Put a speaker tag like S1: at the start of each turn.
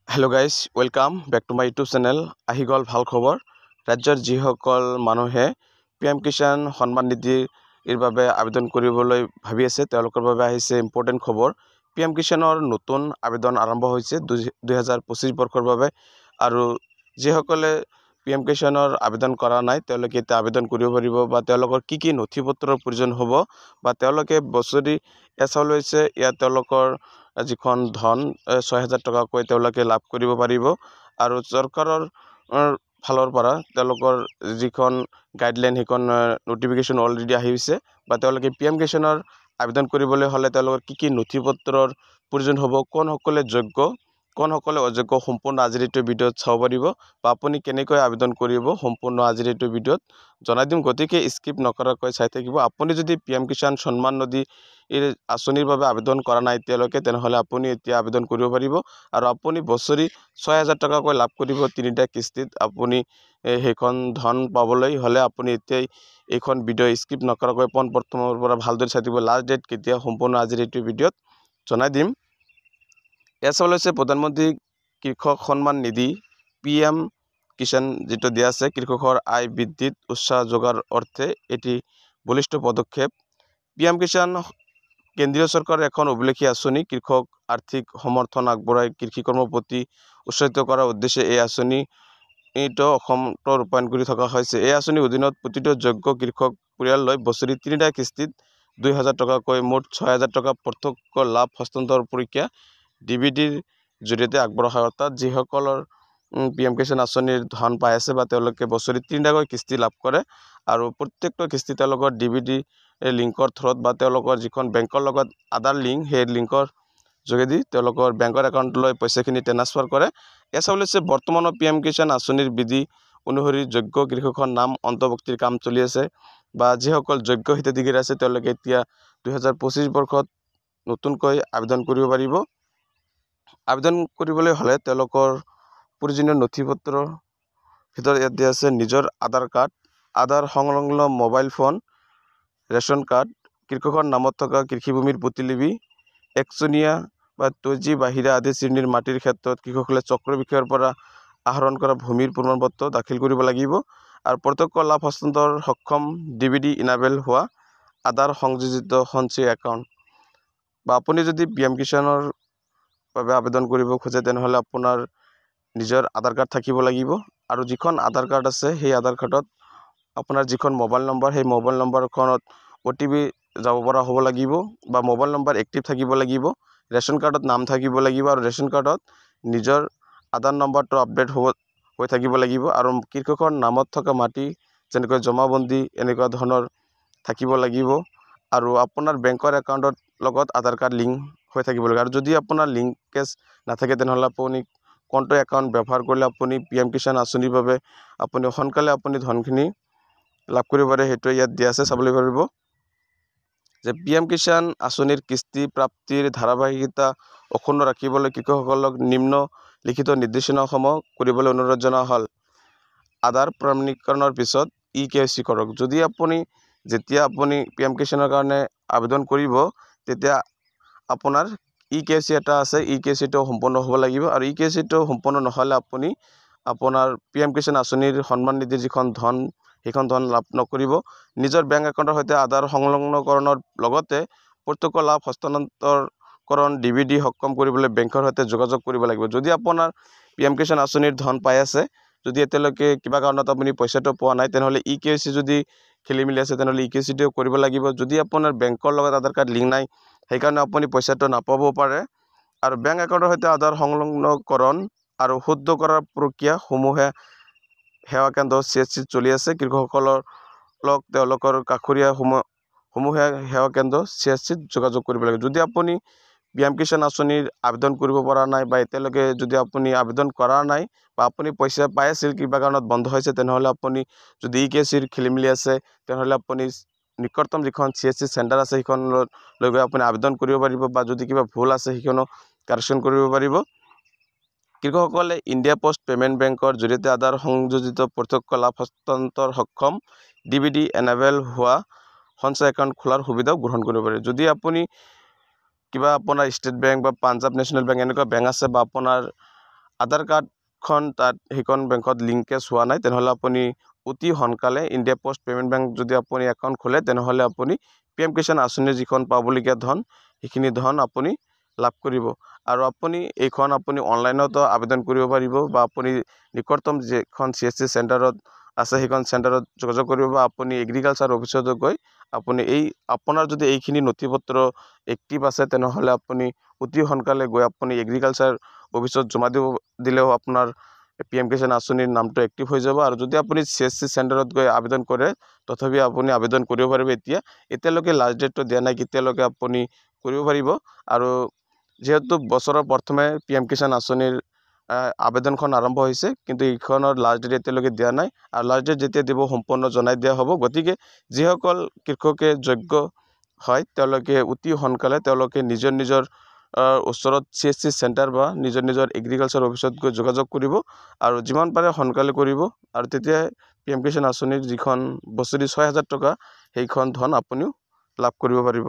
S1: Hello' guys welcome back to my YouTube channel. আহি গ'ল ভাল খবৰ। ৰাজ্যৰ যিসকল মানুহে PM কিষাণ সন্মান নিধিৰ বাবে আবেদন কৰিবলৈ ভাবি আছে তেওঁলোকৰ বাবে আহিছে ইম্পৰ্টেণ্ট খবৰ। PM কিষাণৰ নতুন আবেদন আৰম্ভ হৈছে 2025 বৰ্ষৰ বাবে। আৰু যিসকলে PM কিষাণৰ আবেদন কৰা নাই তেওঁলোকে এতিয়া আবেদন কৰিব পাৰিব, বা তেওঁলোকৰ কি নথি পত্ৰৰ প্ৰয়োজন হ'ব, বা তেওঁলোকে বছৰি এছাউ লৈছে ইয়াত তেওঁলোকৰ যিখন ধন 6,000 টকাকৈ তেওঁলোকে লাভ কৰিব পাৰিব। আৰু চৰকাৰৰ ফালৰ পৰা তেওঁলোকৰ যিখন গাইডলাইন সেইখন নটিফিকেশ্যন অলৰেডি আহিছে, বা তেওঁলোকে PM কিষাণৰ আবেদন কৰিবলৈ হ'লে তেওঁলোকৰ কি নথি পত্ৰৰ প্ৰয়োজন হ'ব, কোনসকলে যোগ্য কোনসকলে অযোগ্য, সম্পূৰ্ণ আজিৰ এইটো ভিডিঅ'ত চাব পাৰিব, বা আপুনি কেনেকৈ আবেদন কৰিব সম্পূৰ্ণ আজিৰ এইটো ভিডিঅ'ত জনাই দিম। গতিকে স্কিপ নকৰাকৈ চাই থাকিব। আপুনি যদি PM কিষাণ সন্মান নিধি আঁচনিৰ বাবে আবেদন কৰা নাই এতিয়ালৈকে, তেনেহ'লে আপুনি এতিয়া আবেদন কৰিব পাৰিব। আৰু আপুনি বছৰি 6,000 টকাকৈ লাভ কৰিব 3টা কিস্তিত। আপুনি সেইখন ধন পাবলৈ হ'লে আপুনি এতিয়াই এইখন ভিডিঅ' স্কিপ নকৰাকৈ প্ৰথমৰ পৰা ভালদৰে চাই থাকিব। লাষ্ট ডেট কেতিয়া সম্পূৰ্ণ আজিৰ এইটো ভিডিঅ'ত জনাই দিম। এয়া চাবলৈ হৈছে প্ৰধানমন্ত্ৰী কৃষক সন্মান নিধি PM কিষাণ যিটো দিয়া আছে, কৃষকৰ আয় বৃদ্ধিত উৎসাহ যোগাৰ অৰ্থে এটি বলিষ্ঠ পদক্ষেপ। PM কিষাণ কেন্দ্ৰীয় চৰকাৰৰ এখন অভিলেখী আঁচনি। কৃষক আৰ্থিক সমৰ্থন আগবঢ়াই কৃষি কৰ্মৰ প্ৰতি উৎসাহিত কৰাৰ উদ্দেশ্যে এই আঁচনিটো অসমতো ৰূপায়ণ কৰি থকা হৈছে। এই আঁচনিৰ অধীনত প্ৰতিটো যোগ্য কৃষক পৰিয়াললৈ বছৰি 3টা কিস্তিত 2,000 টকাকৈ মুঠ 6,000 টকা প্ৰত্যক্ষ লাভ হস্তান্তৰ প্ৰক্ৰিয়া DBTৰ জৰিয়তে আগবঢ়া হয়। অৰ্থাৎ যিসকলৰ PM কিষাণ আঁচনিৰ ধন পাই আছে, বা তেওঁলোকে বছৰি 3টাকৈ কিস্তি লাভ কৰে, আৰু প্ৰত্যেকটো কিস্তি তেওঁলোকৰ DBT লিংকৰ থ্ৰত, বা তেওঁলোকৰ যিখন বেংকৰ লগত আধাৰ লিংক, সেই লিংকৰ যোগেদি তেওঁলোকৰ বেংকৰ একাউণ্টলৈ পইচাখিনি ট্ৰান্সফাৰ কৰে। এয়া চাবলৈ হৈছে বৰ্তমানৰ PM কিষাণ আঁচনিৰ বিধি অনুসৰি যোগ্য কৃষকৰ নাম অন্তৰ্ভুক্তিৰ কাম চলি আছে, বা যিসকল যোগ্য হিতাধিকাৰী আছে তেওঁলোকে এতিয়া 2025 বৰ্ষত নতুনকৈ আবেদন কৰিব পাৰিব। আবেদন কৰিবলৈ হ'লে তেওঁলোকৰ প্ৰয়োজনীয় নথি পত্ৰৰ ভিতৰত ইয়াত দিয়া আছে নিজৰ আধাৰ কাৰ্ড, আধাৰ সংলগ্ন মোবাইল ফোন, ৰেচন কাৰ্ড, কৃষকৰ নামত থকা কৃষিভূমিৰ প্ৰতিলিপি, একচনীয়া বা 2G বাহিৰা আদি শ্ৰেণীৰ মাটিৰ ক্ষেত্ৰত কৃষকসকলে চক্ৰ বিষয়ৰ পৰা আহৰণ কৰা ভূমিৰ প্ৰমাণপত্ৰ দাখিল কৰিব লাগিব। আৰু প্ৰত্যক্ষ লাভ হস্তান্তৰ সক্ষম DBT ইনাবেল হোৱা আধাৰ সংযোজিত সঞ্চয় একাউণ্ট। বা আপুনি যদি PM কিষাণৰ বাবে আবেদন কৰিব খোজে তেনেহ'লে আপোনাৰ নিজৰ আধাৰ কাৰ্ড থাকিব লাগিব। আৰু যিখন আধাৰ কাৰ্ড আছে সেই আধাৰ কাৰ্ডত আপোনাৰ যিখন মোবাইল নম্বৰ, সেই মোবাইল নম্বৰখনত OTP যাব পৰা হ'ব লাগিব, বা মোবাইল নম্বৰ এক্টিভ থাকিব লাগিব। ৰেচন কাৰ্ডত নাম থাকিব লাগিব, আৰু ৰেচন কাৰ্ডত নিজৰ আধাৰ নম্বৰটো আপডেট হৈ থাকিব লাগিব। আৰু কৃষকৰ নামত থকা মাটি যেনেকৈ জমাবন্দী এনেকুৱা ধৰণৰ থাকিব লাগিব। আৰু আপোনাৰ বেংকৰ একাউণ্টৰ লগত আধাৰ কাৰ্ড লিংক হৈ থাকিব লাগিব। আৰু যদি আপোনাৰ লিংকেজ নাথাকে তেনেহ'লে আপুনি কোনটো একাউণ্ট ব্যৱহাৰ কৰিলে আপুনি PM কিষাণ আঁচনিৰ বাবে আপুনি সোনকালে আপুনি ধনখিনি লাভ কৰিব পাৰে, সেইটো ইয়াত দিয়া আছে, চাবলৈ পাৰিব। যে PM কিষাণ আঁচনিৰ কিস্তি প্ৰাপ্তিৰ ধাৰাবাহিকতা অক্ষুণ্ণ ৰাখিবলৈ কৃষকসকলক নিম্নলিখিত নিৰ্দেশনাসমূহ কৰিবলৈ অনুৰোধ জনোৱা হ'ল। আধাৰ প্ৰমাণীকৰণৰ পিছত EKYC কৰক। যেতিয়া আপুনি PM কিষাণৰ কাৰণে আবেদন কৰিব, তেতিয়া আপোনাৰ EKYC এটা আছে, EKYCটো সম্পূৰ্ণ হ'ব লাগিব। আৰু EKYCটো সম্পূৰ্ণ নহ'লে আপুনি আপোনাৰ PM কিষাণ আঁচনিৰ সন্মান নিধিৰ যিখন ধন সেইখন ধন লাভ নকৰিব। নিজৰ বেংক একাউণ্টৰ সৈতে আধাৰ সংলগ্নকৰণৰ লগতে প্ৰত্যক্ষ লাভ হস্তান্তৰকৰণ DBT সক্ষম কৰিবলৈ বেংকৰ সৈতে যোগাযোগ কৰিব লাগিব। যদি আপোনাৰ PM কিষাণ আঁচনিৰ ধন পাই আছে, যদি এতিয়ালৈকে কিবা কাৰণত আপুনি পইচাটো পোৱা নাই, তেনেহ'লে EKYC যদি খেলি মেলি আছে তেনেহ'লে EKYCটো কৰিব লাগিব। যদি আপোনাৰ বেংকৰ লগত আধাৰ কাৰ্ড লিংক নাই, সেইকাৰণে আপুনি পইচাটো নাপাবও পাৰে। আৰু বেংক একাউণ্টৰ সৈতে আধাৰ সংলগ্নকৰণ আৰু শুদ্ধ কৰাৰ প্ৰক্ৰিয়াসমূহে সেৱা কেন্দ্ৰ CSC চলি আছে। কৃষকসকলক তেওঁলোকৰ কাষৰীয়া সমূহে সেৱা কেন্দ্ৰ CSCত যোগাযোগ কৰিব লাগিব। যদি আপুনি PM কিষাণ আঁচনিৰ আবেদন কৰিব পৰা নাই, বা এতিয়ালৈকে যদি আপুনি আবেদন কৰা নাই, বা আপুনি পইচা পাই আছিল কিবা কাৰণত বন্ধ হৈছে, তেনেহ'লে আপুনি যদি EKYCৰ খেলি মেলি আছে তেনেহ'লে আপুনি নিকটতম যিখন CSC চেণ্টাৰ আছে সেইখনলৈ গৈ আপুনি আবেদন কৰিব পাৰিব, বা যদি কিবা ভুল আছে সেইখনো কাৰেকশ্যন কৰিব পাৰিব। কৃষকসকলে ইণ্ডিয়া পোষ্ট পেমেণ্ট বেংকৰ জৰিয়তে আধাৰ সংযোজিত প্ৰত্যক্ষ লাভ হস্তান্তৰ সক্ষম DBT এনাবেল হোৱা সঞ্চয় একাউণ্ট খোলাৰ সুবিধাও গ্ৰহণ কৰিব পাৰে। যদি আপুনি কিবা আপোনাৰ ষ্টেট বেংক বা পাঞ্জাৱ নেশ্যনেল বেংক এনেকুৱা বেংক আছে, বা আপোনাৰ আধাৰ কাৰ্ডখন তাত সেইখন বেংকত লিংকেজ হোৱা নাই তেনেহ'লে আপুনি অতি সোনকালে ইণ্ডিয়া পোষ্ট পে'মেণ্ট বেংক যদি আপুনি একাউণ্ট খোলে তেনেহ'লে আপুনি PM কিষাণ আঁচনিৰ যিখন পাবলগীয়া ধন সেইখিনি ধন আপুনি লাভ কৰিব। আৰু আপুনি এইখন আপুনি অনলাইনতো আবেদন কৰিব পাৰিব বা আপুনি নিকটতম যিখন CSC চেণ্টাৰত আছে সেইখন চেণ্টাৰত যোগাযোগ কৰিব বা আপুনি এগ্ৰিকালচাৰ অফিচতো গৈ আপুনি আপোনাৰ যদি এইখিনি নথি পত্ৰ এক্টিভ আছে তেনেহ'লে আপুনি অতি সোনকালে গৈ আপুনি এগ্ৰিকালচাৰ অফিচত জমা দিলেও আপোনাৰ PM কিষাণ আঁচনিৰ নামটো এক্টিভ হৈ যাব। আৰু যদি আপুনি CSC চেণ্টাৰত গৈ আবেদন কৰে তথাপি আপুনি আবেদন কৰিব পাৰিব। এতিয়ালৈকে লাষ্ট ডেটটো দিয়া নাই, কেতিয়ালৈকে আপুনি কৰিব পাৰিব। আৰু যেহেতু বছৰৰ প্ৰথমে PM কিষাণ আঁচনিৰ আবেদনখন আৰম্ভ হৈছে, কিন্তু এইখনৰ লাষ্ট ডেট এতিয়ালৈকে দিয়া নাই আৰু লাষ্ট ডেট যেতিয়া দিব সম্পূৰ্ণ জনাই দিয়া হ'ব। গতিকে যিসকল কৃষকে যোগ্য হয় তেওঁলোকে অতি সোনকালে তেওঁলোকে নিজৰ ওচৰত CSC চেণ্টাৰ বা নিজৰ এগ্ৰিকালচাৰ অফিচত গৈ যোগাযোগ কৰিব আৰু যিমান পাৰে সোনকালে কৰিব। আৰু তেতিয়া PM কিষাণ আঁচনিৰ যিখন বছৰি 6,000 টকা সেইখন ধন আপুনিও লাভ কৰিব পাৰিব।